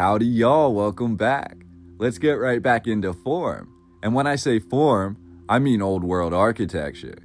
Howdy y'all, welcome back. Let's get right back into form. And when I say form, I mean old world architecture.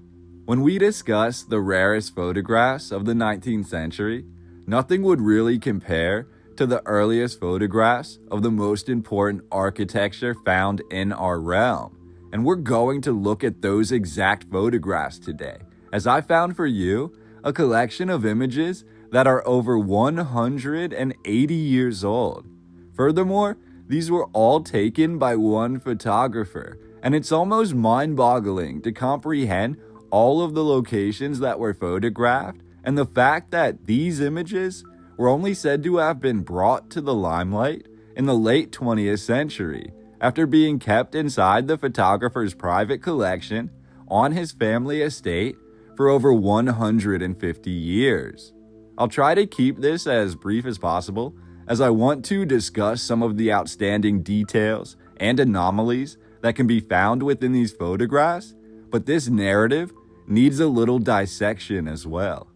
When we discuss the rarest photographs of the 19th century, nothing would really compare to the earliest photographs of the most important architecture found in our realm. And we're going to look at those exact photographs today, as I found for you a collection of images that are over 180 years old. Furthermore, these were all taken by one photographer, and it's almost mind-boggling to comprehend all of the locations that were photographed and the fact that these images were only said to have been brought to the limelight in the late 20th century after being kept inside the photographer's private collection on his family estate for over 150 years. I'll try to keep this as brief as possible, as I want to discuss some of the outstanding details and anomalies that can be found within these photographs, but this narrative needs a little dissection as well.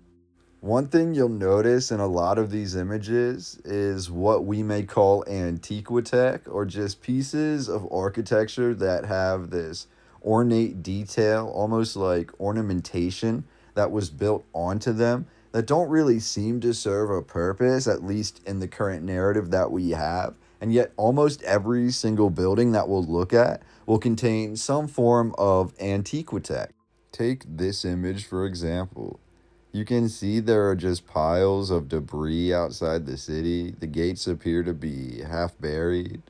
One thing you'll notice in a lot of these images is what we may call Antiquitech, or just pieces of architecture that have this ornate detail, almost like ornamentation that was built onto them, that don't really seem to serve a purpose, at least in the current narrative that we have. And yet almost every single building that we'll look at will contain some form of Antiquitech. Take this image for example. You can see there are just piles of debris outside the city. The gates appear to be half buried.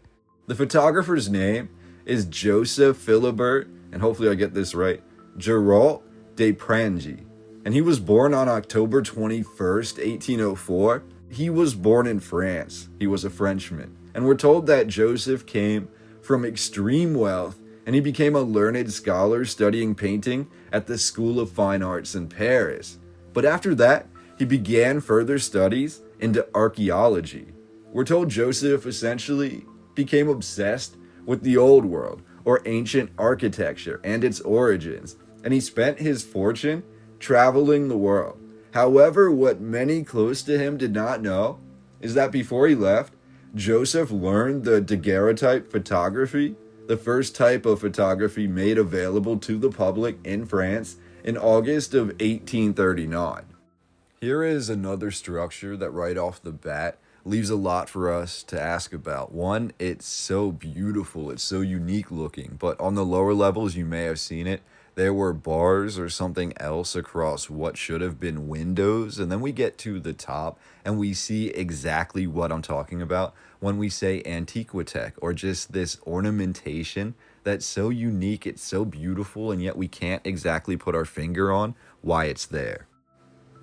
The photographer's name is Joseph Philibert, and hopefully I get this right, Girault de Prangey. And he was born on October 21st, 1804. He was born in France. He was a Frenchman. And we're told that Joseph came from extreme wealth, and he became a learned scholar studying painting at the School of Fine Arts in Paris. But after that, he began further studies into archaeology. We're told Joseph essentially became obsessed with the old world, or ancient architecture and its origins, and he spent his fortune traveling the world. However, what many close to him did not know is that before he left, Joseph learned the daguerreotype photography, the first type of photography made available to the public in France in August of 1839. Here is another structure that right off the bat leaves a lot for us to ask about. One, it's so beautiful, it's so unique looking, but on the lower levels you may have seen it, there were bars or something else across what should have been windows. And then we get to the top and we see exactly what I'm talking about when we say Antiquitech, or just this ornamentation that's so unique, it's so beautiful, and yet we can't exactly put our finger on why it's there.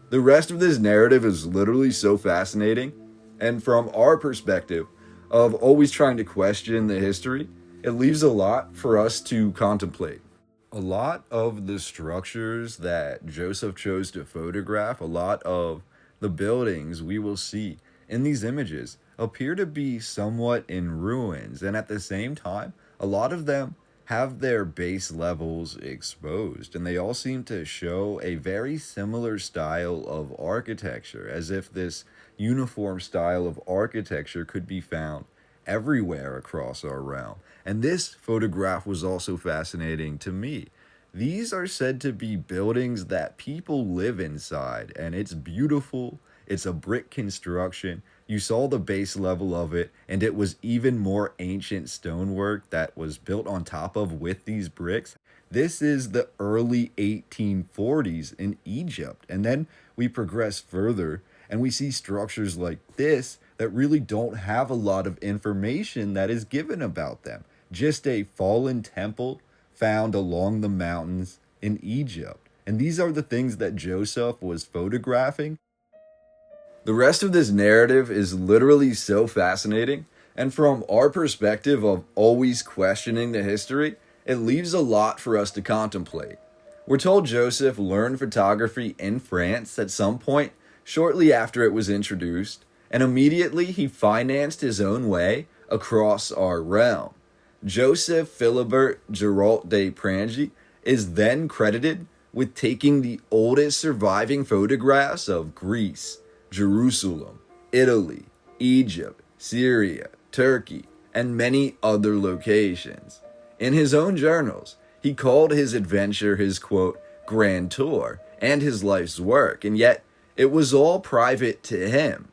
The rest of this narrative is literally so fascinating, and from our perspective of always trying to question the history, it leaves a lot for us to contemplate. A lot of the structures that Joseph chose to photograph, a lot of the buildings we will see in these images appear to be somewhat in ruins, and at the same time, a lot of them have their base levels exposed, and they all seem to show a very similar style of architecture, as if this uniform style of architecture could be found everywhere across our realm. And this photograph was also fascinating to me. These are said to be buildings that people live inside, and it's beautiful. It's a brick construction. You saw the base level of it, and it was even more ancient stonework that was built on top of with these bricks. This is the early 1840s in Egypt. And then we progress further and we see structures like this that really don't have a lot of information that is given about them. Just a fallen temple found along the mountains in Egypt. And these are the things that Joseph was photographing. The rest of this narrative is literally so fascinating, and from our perspective of always questioning the history, it leaves a lot for us to contemplate. We're told Joseph learned photography in France at some point shortly after it was introduced, and immediately he financed his own way across our realm. Joseph Philibert Girault de Prangey is then credited with taking the oldest surviving photographs of Greece, Jerusalem, Italy, Egypt, Syria, Turkey, and many other locations. In his own journals, he called his adventure his, quote, grand tour and his life's work, and yet it was all private to him.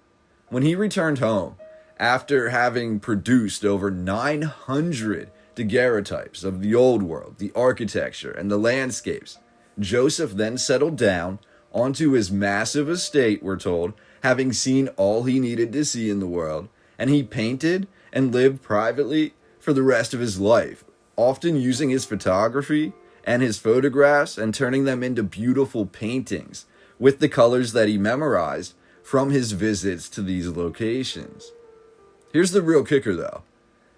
When he returned home, after having produced over 900 daguerreotypes of the old world, the architecture, and the landscapes, Joseph then settled down onto his massive estate, we're told, having seen all he needed to see in the world, and he painted and lived privately for the rest of his life, often using his photography and his photographs and turning them into beautiful paintings with the colors that he memorized from his visits to these locations. Here's the real kicker though.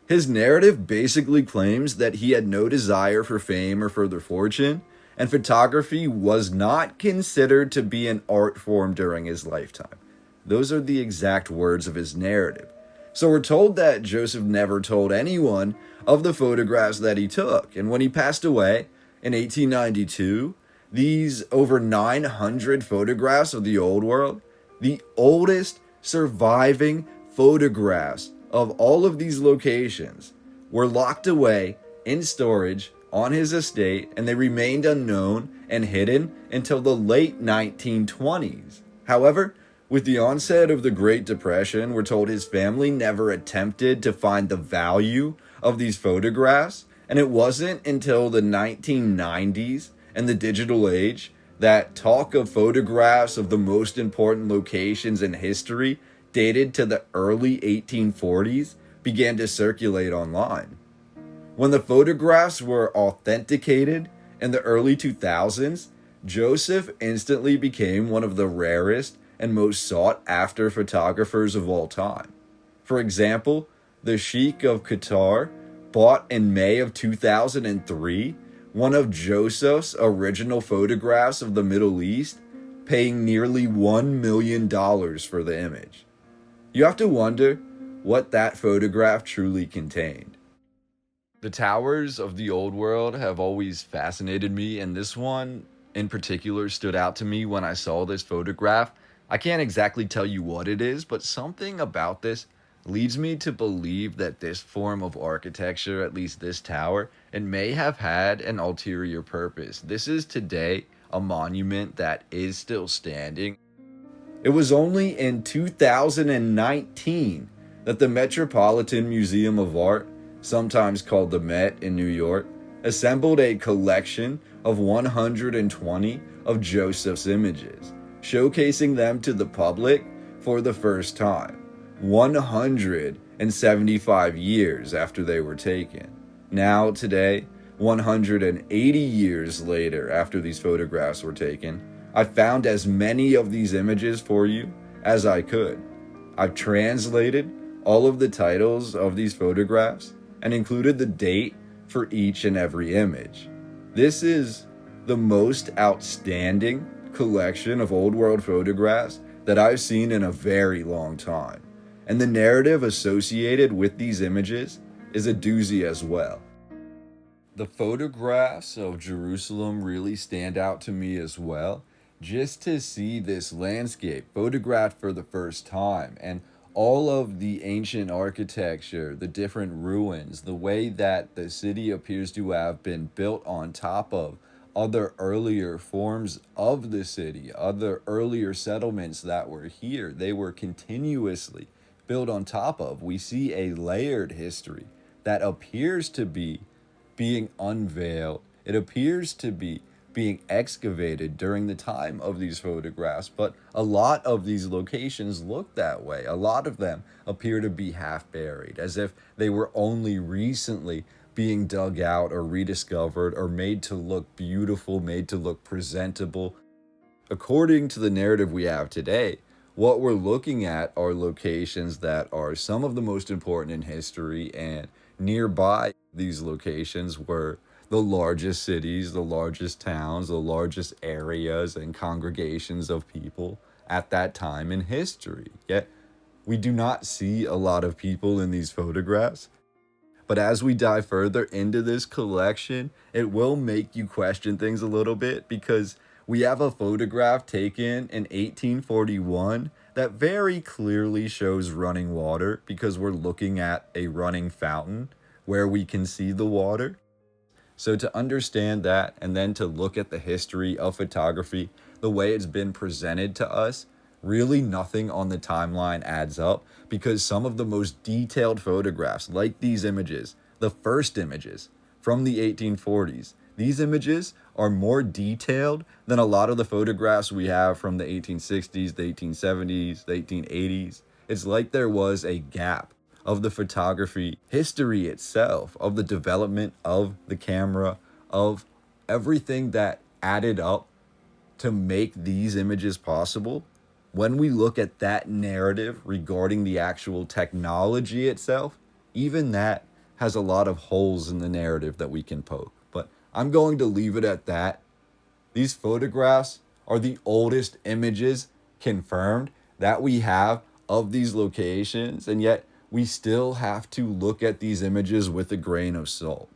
His narrative basically claims that he had no desire for fame or further fortune, and photography was not considered to be an art form during his lifetime. Those are the exact words of his narrative. So we're told that Joseph never told anyone of the photographs that he took, and when he passed away in 1892, these over 900 photographs of the old world, the oldest surviving photographs of all of these locations, were locked away in storage on his estate, and they remained unknown and hidden until the late 1920s. However, with the onset of the Great Depression, we're told his family never attempted to find the value of these photographs, and it wasn't until the 1990s and the digital age that talk of photographs of the most important locations in history dated to the early 1840s began to circulate online. When the photographs were authenticated in the early 2000s, Joseph instantly became one of the rarest and most sought after photographers of all time. For example, the Sheikh of Qatar bought in May of 2003 one of Joseph's original photographs of the Middle East, paying nearly $1 million for the image. You have to wonder what that photograph truly contained. The towers of the old world have always fascinated me, and this one in particular stood out to me when I saw this photograph. I can't exactly tell you what it is, but something about this leads me to believe that this form of architecture, at least this tower, it may have had an ulterior purpose. This is today a monument that is still standing. It was only in 2019 that the Metropolitan Museum of Art, sometimes called the Met in New York, assembled a collection of 120 of Joseph's images, showcasing them to the public for the first time, 175 years after they were taken. Now, today, 180 years later after these photographs were taken, I found as many of these images for you as I could. I've translated all of the titles of these photographs and included the date for each and every image. This is the most outstanding collection of old world photographs that I've seen in a very long time. And the narrative associated with these images is a doozy as well. The photographs of Jerusalem really stand out to me as well. Just to see this landscape photographed for the first time, and all of the ancient architecture, the different ruins, the way that the city appears to have been built on top of other earlier forms of the city, other earlier settlements that were here, they were continuously built on top of. We see a layered history that appears to be being unveiled. It appears to be being excavated during the time of these photographs, but a lot of these locations look that way. A lot of them appear to be half buried, as if they were only recently being dug out or rediscovered or made to look beautiful, made to look presentable. According to the narrative we have today, what we're looking at are locations that are some of the most important in history, and nearby these locations were the largest cities, the largest towns, the largest areas and congregations of people at that time in history. Yet, we do not see a lot of people in these photographs. But as we dive further into this collection, it will make you question things a little bit, because we have a photograph taken in 1841 that very clearly shows running water because we're looking at a running fountain where we can see the water. So to understand that and then to look at the history of photography, the way it's been presented to us, really nothing on the timeline adds up because some of the most detailed photographs, like these images, the first images from the 1840s, these images are more detailed than a lot of the photographs we have from the 1860s, the 1870s, the 1880s. It's like there was a gap of the photography history itself, of the development of the camera, of everything that added up to make these images possible. When we look at that narrative regarding the actual technology itself, even that has a lot of holes in the narrative that we can poke. But I'm going to leave it at that. These photographs are the oldest images confirmed that we have of these locations, and yet we still have to look at these images with a grain of salt.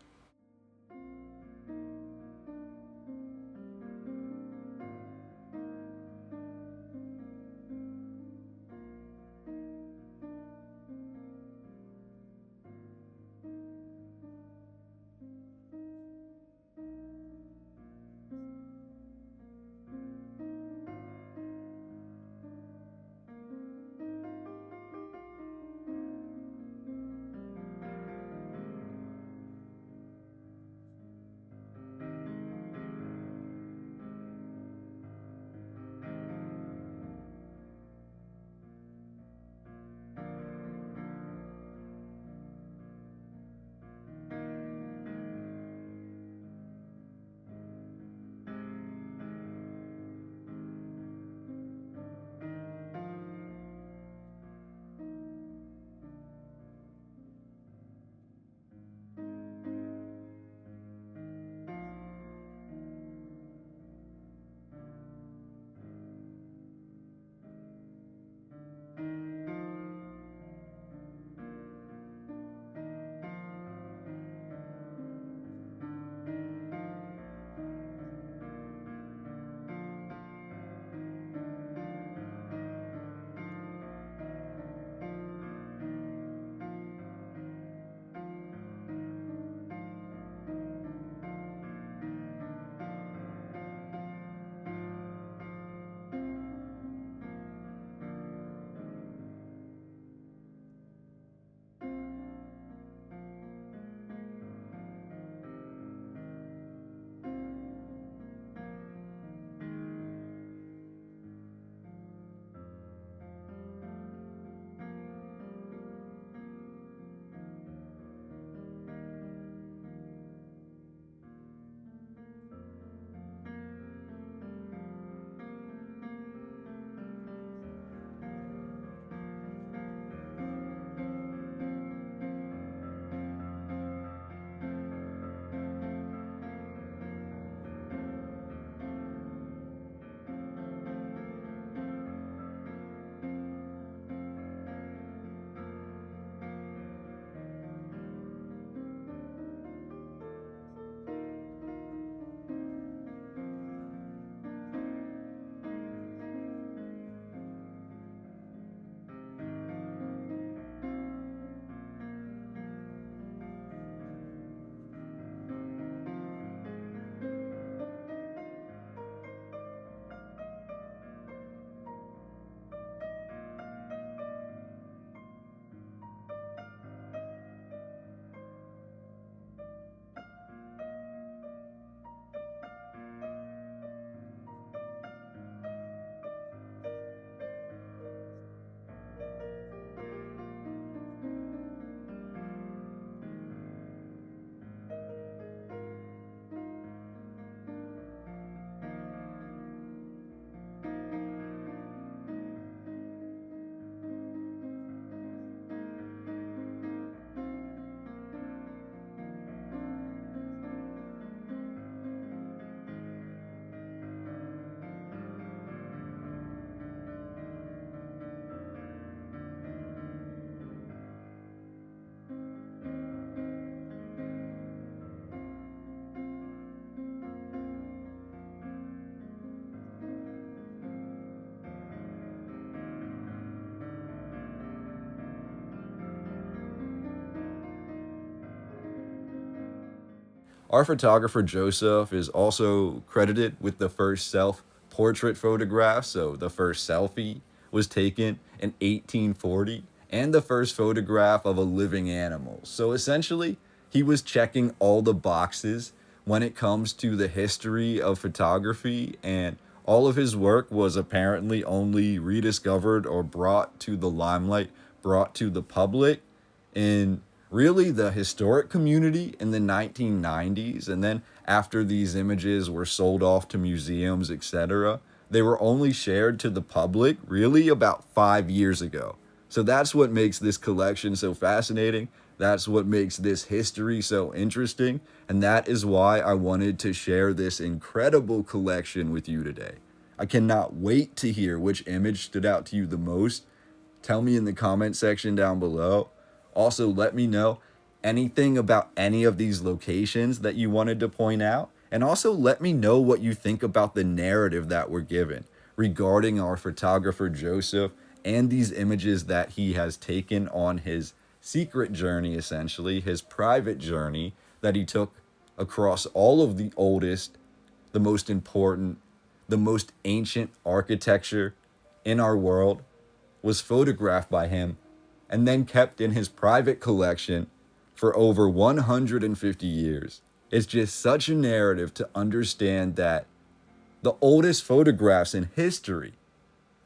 Our photographer Joseph is also credited with the first self-portrait photograph, so the first selfie was taken in 1840, and the first photograph of a living animal. So essentially, he was checking all the boxes when it comes to the history of photography, and all of his work was apparently only rediscovered or brought to the limelight, brought to the public in really the historic community in the 1990s. And then after these images were sold off to museums, etc., they were only shared to the public really about 5 years ago. So that's what makes this collection so fascinating. That's what makes this history so interesting. And that is why I wanted to share this incredible collection with you today. I cannot wait to hear which image stood out to you the most. Tell me in the comment section down below. Also, let me know anything about any of these locations that you wanted to point out. And also let me know what you think about the narrative that we're given regarding our photographer Joseph and these images that he has taken on his secret journey, essentially, his private journey that he took across all of the oldest, the most important, the most ancient architecture in our world was photographed by him and then kept in his private collection for over 150 years. It's just such a narrative to understand that the oldest photographs in history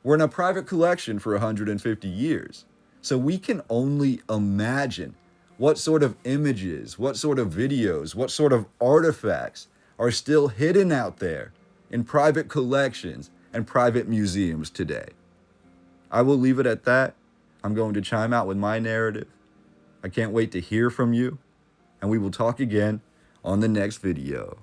were in a private collection for 150 years. So we can only imagine what sort of images, what sort of videos, what sort of artifacts are still hidden out there in private collections and private museums today. I will leave it at that. I'm going to chime out with my narrative. I can't wait to hear from you, and we will talk again on the next video.